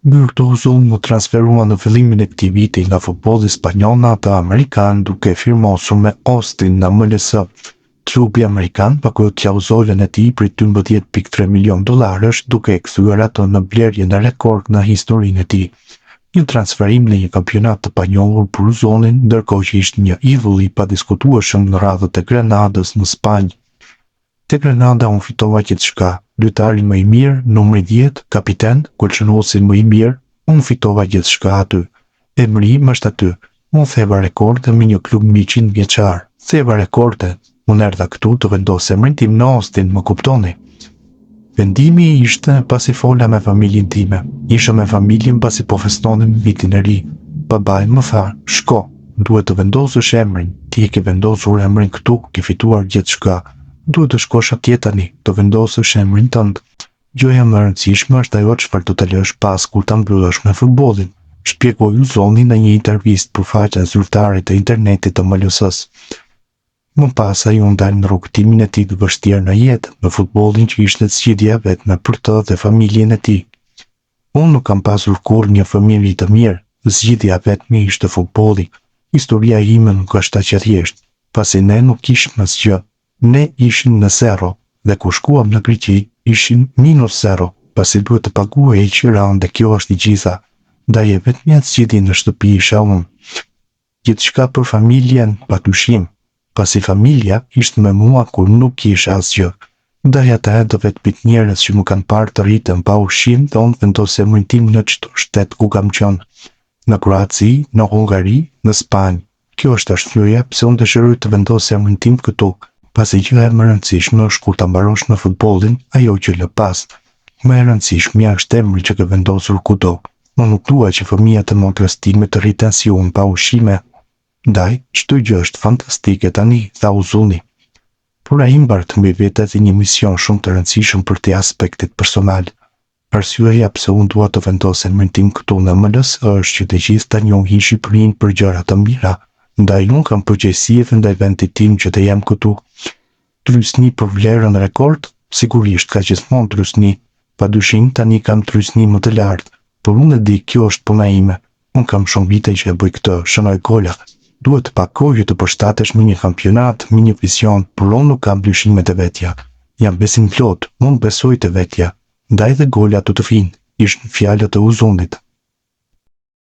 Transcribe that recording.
Gnurtuzo më transferua në fillimin e këtij viti nga futbolli spanjoll në atë amerikan duke firmosur me Austin në MLS. Klubi amerikan paguajë klauzolën e tij për $12.3 milion duke e kthyer atë në blerje në rekord në historinë e tij. Një transferim në një kampionat të panjohur për zonin, ndërkohë që ishte një idhull i padiskutueshëm në radhët e Granadës në Spanjë. Te Granada unë fitova gjithçka, lojtari më i mirë, numri 10, kapiten, golçënuesi më i mirë, unë fitova gjithçka aty. Emri im është aty. Unë theva rekorde me një klub 100 vjeçar. Theva rekorde. Unë erdha këtu të vendos emrin tim në Austin, më kuptoni? Vendimi ishte pasi fola me familjen time. Isha me familjen pasi po festonim vitin e ri. Babai më tha, shko, duhet të vendosësh emrin. Ti e ke vendosur emrin këtu, ke fituar gjithçka. Duhet të shkosh atje tani, të vendosësh emrin tënd. Gjoja më e rëndësishme është ajo çfarë do ta lësh pas kur ta mbyllësh me futbollin, shpjegoi Uzoni në një intervistë për faqen zyrtare të internetit të MLS-s. Më pas ai u ndal në rrugtimin e tij të vështirë në jetë, me futbollin që ishte zgjidhja vetme për të dhe familjen e tij. Unë nuk kam pasur kurrë një familje të mirë, zgjidhja vetme ishte futbolli. Historia ime nuk është aq e thjeshtë, pasi ne nuk kishim asgjë. Ne ishim në zero, dhe kur shkuam në Greqi, ishim -0, pasi duhet të paguaj qiran dhe kjo është i gjitha. Ndaj e vetmja zgjidhje në shtëpi isha unë. Gjithçka për familjen, padyshim, pasi familja ishte me mua kur nuk kisha asgjë. Ndaj ata do vetmit njerëz që më kanë parë të rritem pa ushqim dhe unë vendos emrin tim në çdo shtet ku kam qenë. Në Kroaci, në Hungari, në Spanjë. Kjo është arsyeja pse unë dëshiroj të vendos emrin tim këtu. Pasi gjëja më e rëndësishme është kur ta mbarosh në futbollin ajo që lë pas. Më e rëndësishmja është emri që ke vendosur kudo. Unë nuk dua që fëmijët e motrës time të rriten si unë pa ushqime. Ndaj, çdo gjë është fantastike tani, tha Uzuni. Por ai mbart mbi vete dhe një mision shumë të rëndësishëm për të aspektit personal. Arsyeja pse unë dua të vendos emrin tim këtu në MLS është që të gjithë ta njohin Shqipërinë për gjëra të mira. Ndaj unë kam përgjegjësi edhe ndaj vendit tim që të jem këtu. Trysni për vlerën rekord, sigurisht ka gjithmonë trysni. Padyshim tani kam trysni më të lartë, por unë e di kjo është puna ime. Unë kam shumë vite që e bëj këtë, shënoj gola. Duhet të pakoju të përshtatesh me një kampionat, me një vision, por unë nuk kam dyshimet e vetja. Jam besim plot, unë besoj të vetja. Ndaj dhe gola të finë, ishte fjalët e Uzunit.